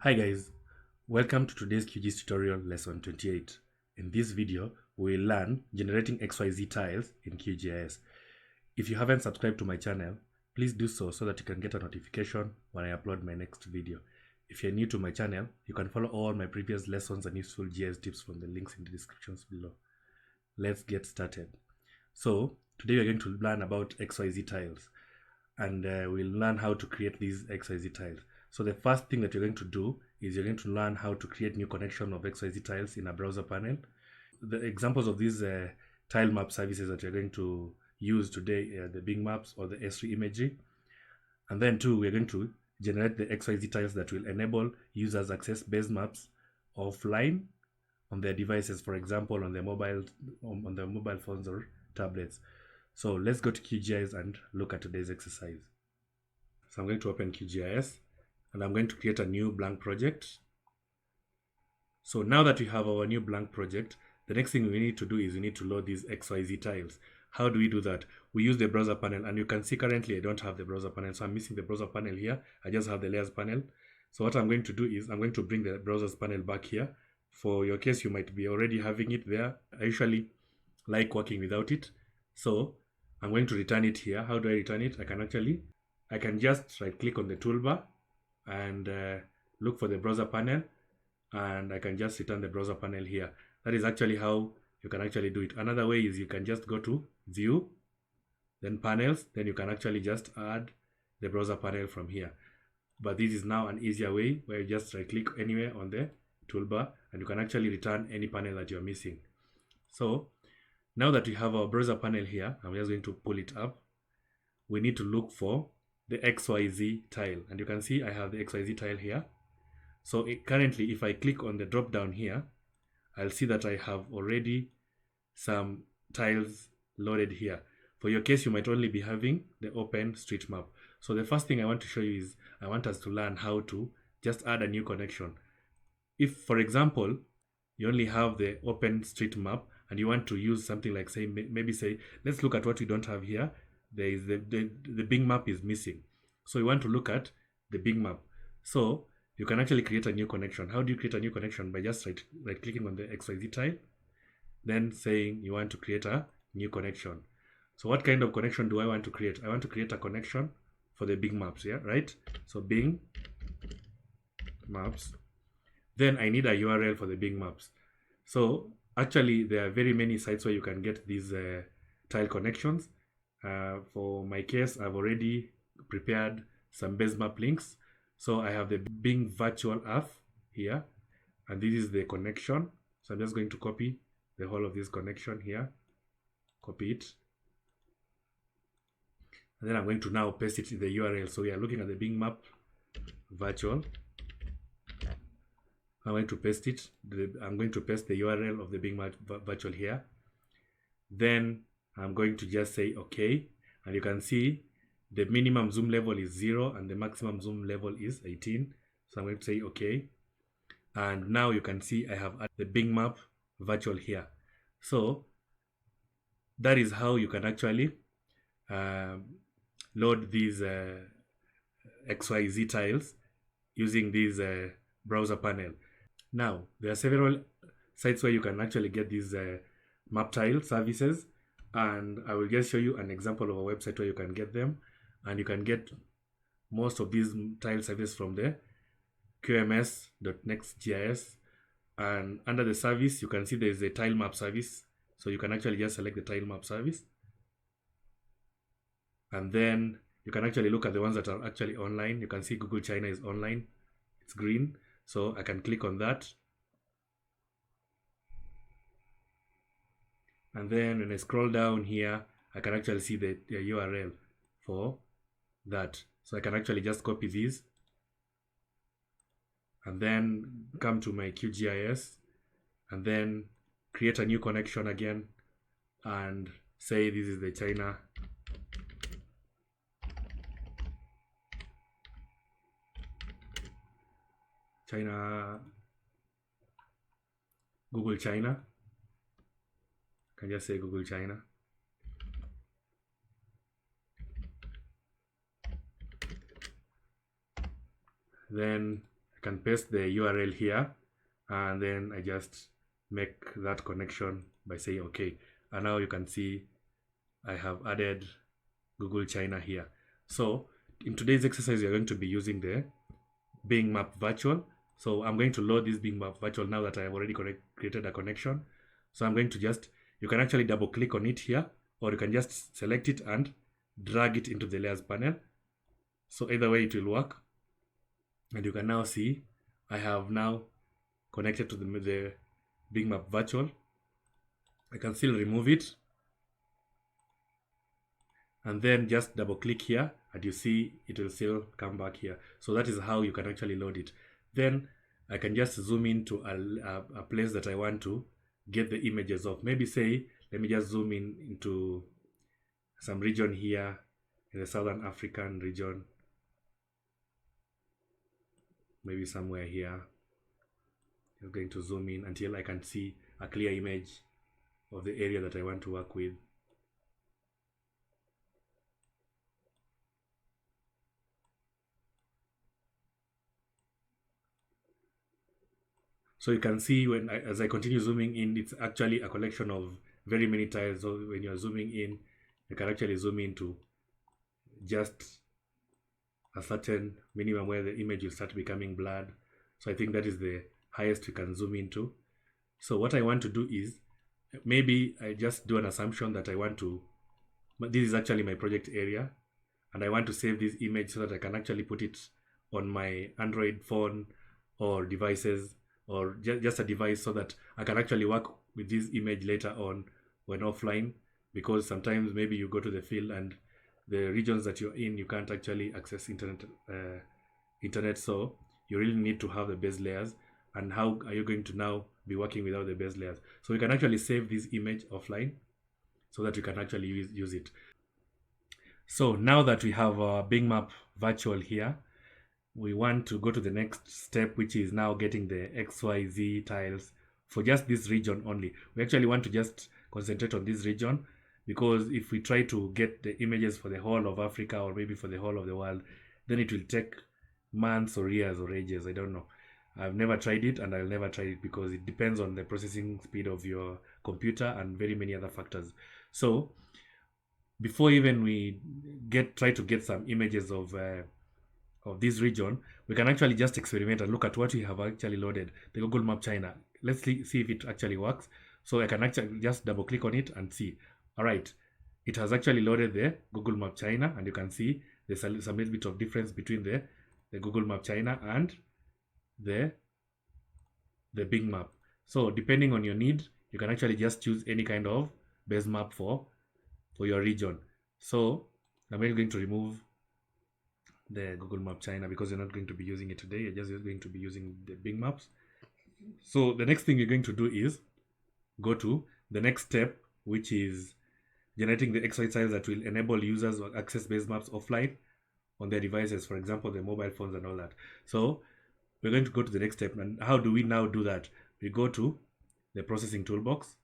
Hi guys, welcome to today's QGIS tutorial lesson 28. In this video, we will learn generating XYZ tiles in QGIS. If you haven't subscribed to my channel, please do so that you can get a notification when I upload my next video. If you're new to my channel, you can follow all my previous lessons and useful GIS tips from the links in the descriptions below. Let's get started. So, today we're going to learn about XYZ tiles, and we'll learn how to create these XYZ tiles. So the first thing that you're going to do is you're going to learn how to create new connection of XYZ tiles in a browser panel. The examples of these tile map services that you're going to use today are the Bing Maps or the S3 imagery. And then two, we're going to generate the XYZ tiles that will enable users access base maps offline on their devices, for example, on their mobile phones or tablets. So let's go to QGIS and look at today's exercise. So I'm going to open QGIS. And I'm going to create a new blank project. So now that we have our new blank project, the next thing we need to do is we need to load these XYZ tiles. How do we do that? We use the browser panel, and you can see currently I don't have the browser panel, so I'm missing the browser panel here. I just have the layers panel. So what I'm going to do is I'm going to bring the browser's panel back here. For your case, you might be already having it there. I usually like working without it. So I'm going to return it here. How do I return it? I can just right click on the toolbar and look for the browser panel, and I can just return the browser panel here. That is actually how you can actually do it. Another way is you can just go to view, then panels, then you can actually just add the browser panel from here. But this is now an easier way where you just right click anywhere on the toolbar and you can actually return any panel that you're missing. So now that we have our browser panel here, I'm just going to pull it up. We need to look for the XYZ tile, and you can see I have the XYZ tile here. So currently, if I click on the drop down here, I'll see that I have already some tiles loaded here. For your case, you might only be having the open street map. So the first thing I want to show you is I want us to learn how to just add a new connection. If, for example, you only have the open street map and you want to use something like maybe say, let's look at what we don't have here. There is the Bing map is missing. So you want to look at the Bing map. So you can actually create a new connection. How do you create a new connection? By just right clicking on the XYZ tile, then saying you want to create a new connection. So what kind of connection do I want to create? I want to create a connection for the Bing maps, yeah, right? So Bing maps. Then I need a URL for the Bing maps. So actually there are very many sites where you can get these tile connections. For my case, I've already prepared some base map links. So I have the Bing virtual app here, and this is the connection. So I'm just going to copy the whole of this connection here, copy it, and then I'm going to now paste it in the URL. So we are looking at the Bing map virtual. I'm going to paste it. I'm going to paste the URL of the Bing map virtual here. Then I'm going to just say OK, and you can see the minimum zoom level is 0 and the maximum zoom level is 18. So I'm going to say OK, and now you can see I have the Bing map virtual here. So that is how you can actually load these XYZ tiles using this browser panel. Now there are several sites where you can actually get these map tile services, and I will just show you an example of a website where you can get them, and you can get most of these tile services from the qms.nextgis, and under the service you can see there is a tile map service. So you can actually just select the tile map service, and then you can actually look at the ones that are actually online. You can see Google China is online, it's green, so I can click on that. And then when I scroll down here, I can actually see the URL for that. So I can actually just copy these and then come to my QGIS and then create a new connection again and say this is the China, Google China. I can just say Google China. Then I can paste the URL here, and then I just make that connection by saying okay. And now you can see I have added Google China here. So in today's exercise, you're going to be using the Bing Map Virtual. So I'm going to load this Bing Map Virtual now that I have already created a connection. So I'm going to you can actually double click on it here, or you can just select it and drag it into the layers panel. So either way it will work. And you can now see I have now connected to the Bing Map Virtual. I can still remove it and then just double click here, and you see it will still come back here. So that is how you can actually load it. Then I can just zoom into a place that I want to get the images of. Maybe say, let me just zoom into some region here in the Southern African region. Maybe somewhere here. I'm going to zoom in until I can see a clear image of the area that I want to work with. So you can see as I continue zooming in, it's actually a collection of very many tiles. So when you're zooming in, you can actually zoom into just a certain minimum where the image will start becoming blurred. So I think that is the highest you can zoom into. So what I want to do is, maybe I just do an assumption that but this is actually my project area, and I want to save this image so that I can actually put it on my Android phone or devices, or just a device, so that I can actually work with this image later on when offline, because sometimes maybe you go to the field and the regions that you're in, you can't actually access internet, so you really need to have the base layers. And how are you going to now be working without the base layers? So we can actually save this image offline so that we can actually use it. So now that we have our Bing Map Virtual here, we want to go to the next step, which is now getting the XYZ tiles for just this region only. We actually want to just concentrate on this region, because if we try to get the images for the whole of Africa or maybe for the whole of the world, then it will take months or years or ages. I don't know. I've never tried it, and I'll never try it, because it depends on the processing speed of your computer and very many other factors. So before even we try to get some images of this region, we can actually just experiment and look at what we have actually loaded, the Google Map China. Let's see if it actually works. So I can actually just double click on it and see. All right, it has actually loaded the Google Map China, and you can see there's some little bit of difference between the Google Map China and the Bing Map. So depending on your need, you can actually just choose any kind of base map for your region. So I'm going to remove the Google Map China, because you're not going to be using it today. You're just going to be using the Bing Maps. So the next thing you're going to do is go to the next step, which is generating the XYZ tiles that will enable users to access base maps offline on their devices, for example, the mobile phones and all that. So we're going to go to the next step. And how do we now do that? We go to the processing toolbox.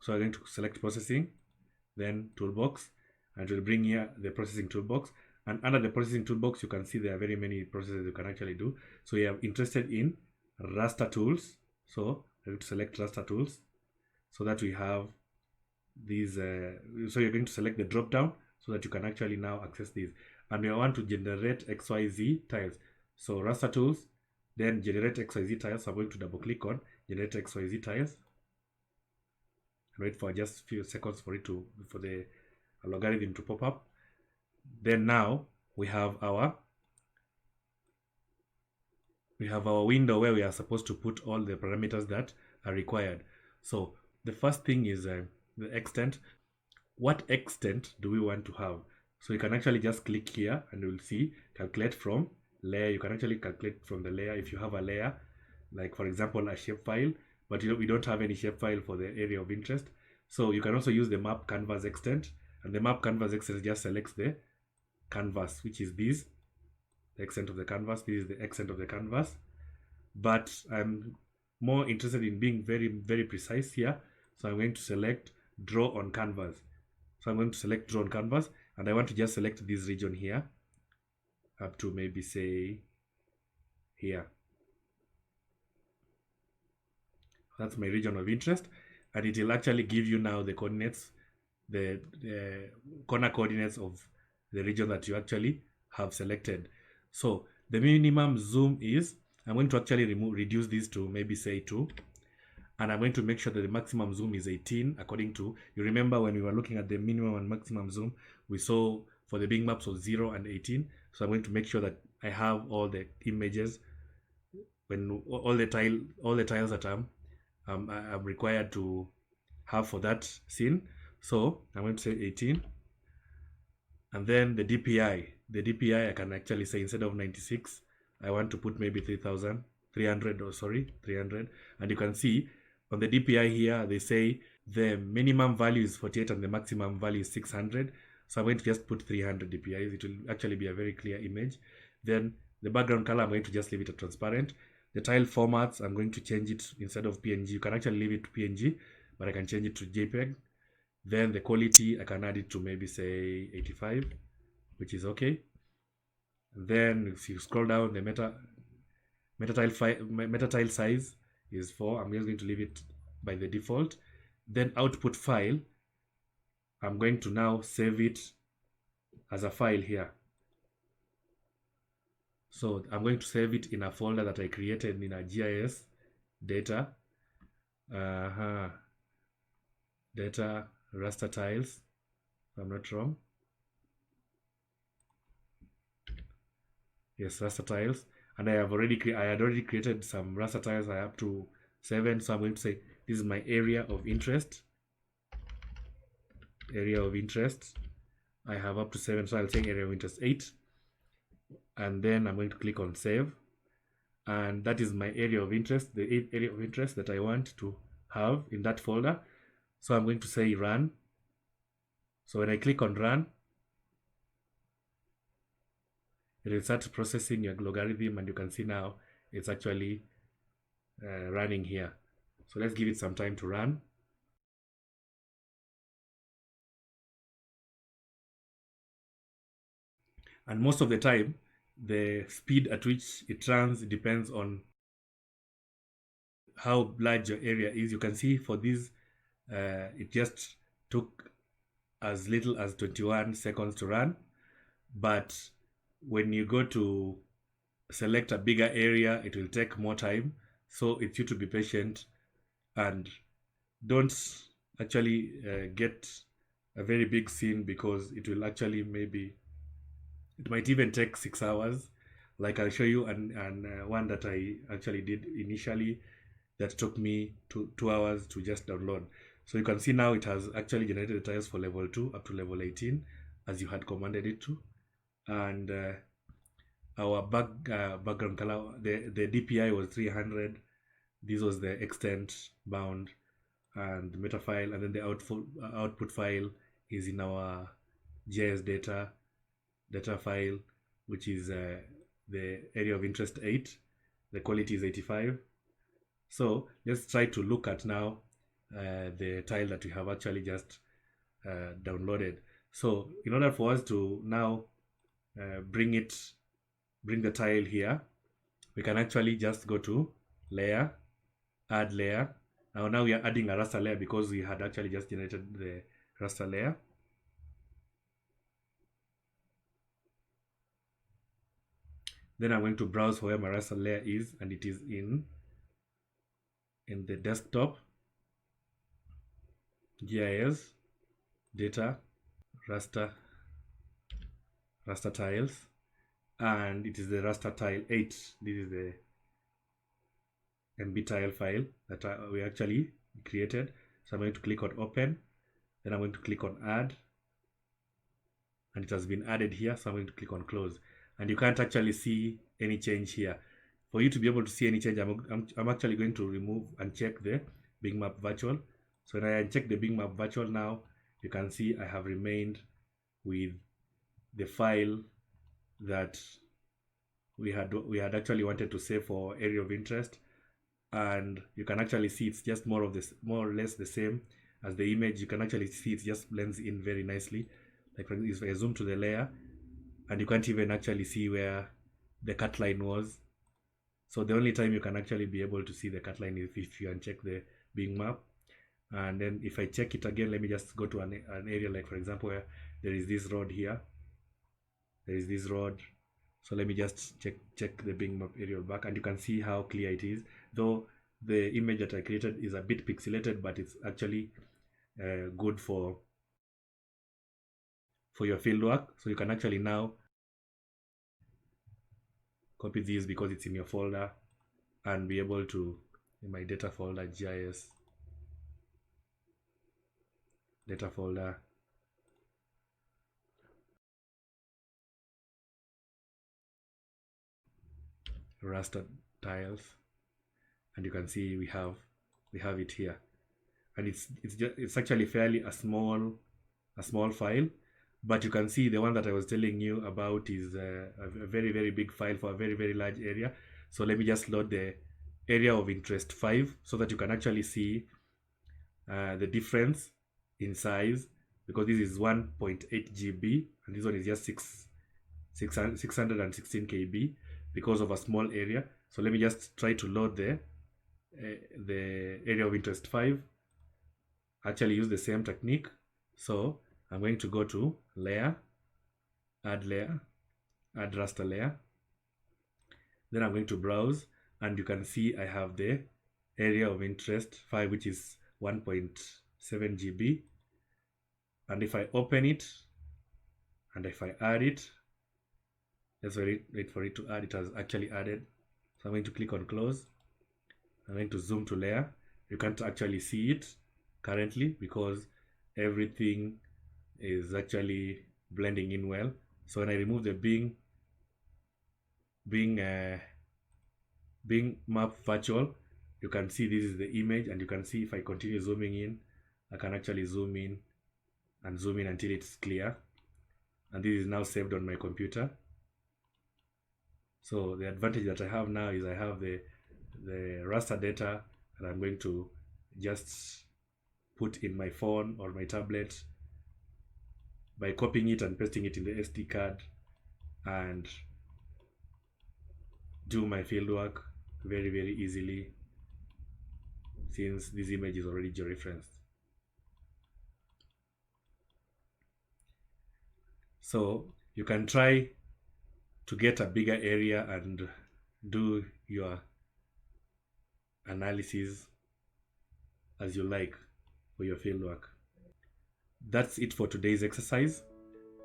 So I'm going to select processing, then toolbox, and it will bring here the processing toolbox. And under the processing toolbox, you can see there are very many processes you can actually do. So you are interested in raster tools. So I'm going to select raster tools, so that we have these. So you're going to select the drop down so that you can actually now access these. And we want to generate XYZ tiles. So raster tools, then generate XYZ tiles. So I'm going to double click on generate XYZ tiles and wait for just a few seconds for the logarithm to pop up. Then now we have our window where we are supposed to put all the parameters that are required. So the first thing is the extent. What extent do we want to have? So you can actually just click here and you will see calculate from layer. You can actually calculate from the layer if you have a layer, like for example a shapefile, but we don't have any shapefile for the area of interest. So you can also use the map canvas extent, and the map canvas extent just selects the canvas, which is this, the extent of the canvas. This is the extent of the canvas, but I'm more interested in being very precise here. So I'm going to select draw on canvas. So I'm going to select draw on canvas, and I want to just select this region here up to maybe say here. That's my region of interest, and it will actually give you now the coordinates, the corner coordinates of the region that you actually have selected. So the minimum zoom is, I'm going to actually reduce this to maybe say 2, and I'm going to make sure that the maximum zoom is 18 according to, you remember when we were looking at the minimum and maximum zoom, we saw for the big maps of 0 and 18. So I'm going to make sure that I have all the images, when all the tiles that I'm required to have for that scene. So I'm going to say 18, and then the DPI I can actually say, instead of 96, I want to put maybe 300, or sorry, 300. And you can see on the DPI here, they say the minimum value is 48 and the maximum value is 600. So I'm going to just put 300 DPIs. It will actually be a very clear image. Then the background color, I'm going to just leave it at transparent. The tile formats, I'm going to change it, instead of PNG, you can actually leave it to PNG, but I can change it to JPEG. Then the quality, I can add it to maybe say 85, which is okay. Then if you scroll down, the meta tile size is 4. I'm just going to leave it by the default. Then output file, I'm going to now save it as a file here. So I'm going to save it in a folder that I created in a GIS data, data raster tiles, if I'm not wrong. Yes, raster tiles. And I had already created some raster tiles. I have to 7. So I'm going to say this is my area of interest. Area of interest. I have up to 7, so I'll say area of interest 8. And then I'm going to click on save. And that is my area of interest, the area of interest that I want to have in that folder. So I'm going to say run. So when I click on run, it will start processing your logarithm, and you can see now it's actually running here. So let's give it some time to run. And most of the time, the speed at which it runs depends on how large your area is. You can see for this, it just took as little as 21 seconds to run. But when you go to select a bigger area, it will take more time. So it's you to be patient, and don't actually get a very big scene, because it will actually it might even take 6 hours. Like I'll show you one that I actually did initially that took me 2 hours to just download. So you can see now it has actually generated the tiles for level 2 up to level 18 as you had commanded it to. And our background color, the DPI was 300. This was the extent bound and meta file, and then the output file is in our GIS data file, which is the area of interest 8. The quality is 85. So let's try to look at now the tile that we have actually just downloaded. So in order for us to now bring the tile here, we can actually just go to layer, add layer. Now we are adding a raster layer because we had actually just generated the raster layer. Then I'm going to browse for where my raster layer is, and it is in the desktop, GIS, data, raster tiles, and it is the raster tile 8. This is the MBTile file that we actually created. So I'm going to click on open, then I'm going to click on add, and it has been added here. So I'm going to click on close. and you can't actually see any change here. For you to be able to see any change, I'm actually going to remove and check the Bing Map Virtual. So when I uncheck the Bing Map Virtual now, you can see I have remained with the file that we had actually wanted to save for area of interest, and you can actually see it's just more or less the same as the image. You can actually see it just blends in very nicely. Like if I zoom to the layer, and you can't even actually see where the cut line was. So the only time you can actually be able to see the cut line is if you uncheck the Bing map. And then if I check it again, let me just go to an area, like for example where there is this road here. There is this road. So let me just check the Bing map aerial back, and you can see how clear it is. Though the image that I created is a bit pixelated, but it's actually good for your fieldwork. So you can actually now copy this because it's in your folder, and be able to, in my data folder, GIS data folder, raster tiles, and you can see we have it here, and it's actually fairly a small file, but you can see the one that I was telling you about is a very big file for a very large area. So let me just load the area of interest 5 so that you can actually see the difference in size, because this is 1.8 GB and this one is just 616 KB because of a small area. So let me just try to load the area of interest 5. Actually use the same technique. So I'm going to go to layer, add raster layer. Then I'm going to browse, and you can see I have the area of interest 5, which is 1.7 GB. And if I open it and if I add it, let's wait for it to add. It has actually added. So I'm going to click on close. I'm going to zoom to layer. You can't actually see it currently because everything is actually blending in well. So when I remove the Bing map virtual, you can see this is the image, and you can see if I continue zooming in, I can actually zoom in and zoom in until it's clear, and this is now saved on my computer. So the advantage that I have now is I have the raster data, and I'm going to just put in my phone or my tablet by copying it and pasting it in the SD card, and do my fieldwork very easily, since this image is already georeferenced. So you can try to get a bigger area and do your analysis as you like for your fieldwork. That's it for today's exercise.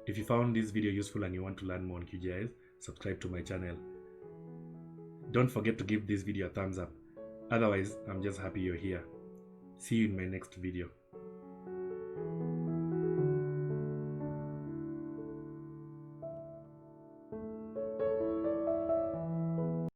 If you found this video useful and you want to learn more on QGIS, subscribe to my channel. Don't forget to give this video a thumbs up. Otherwise, I'm just happy you're here. See you in my next video.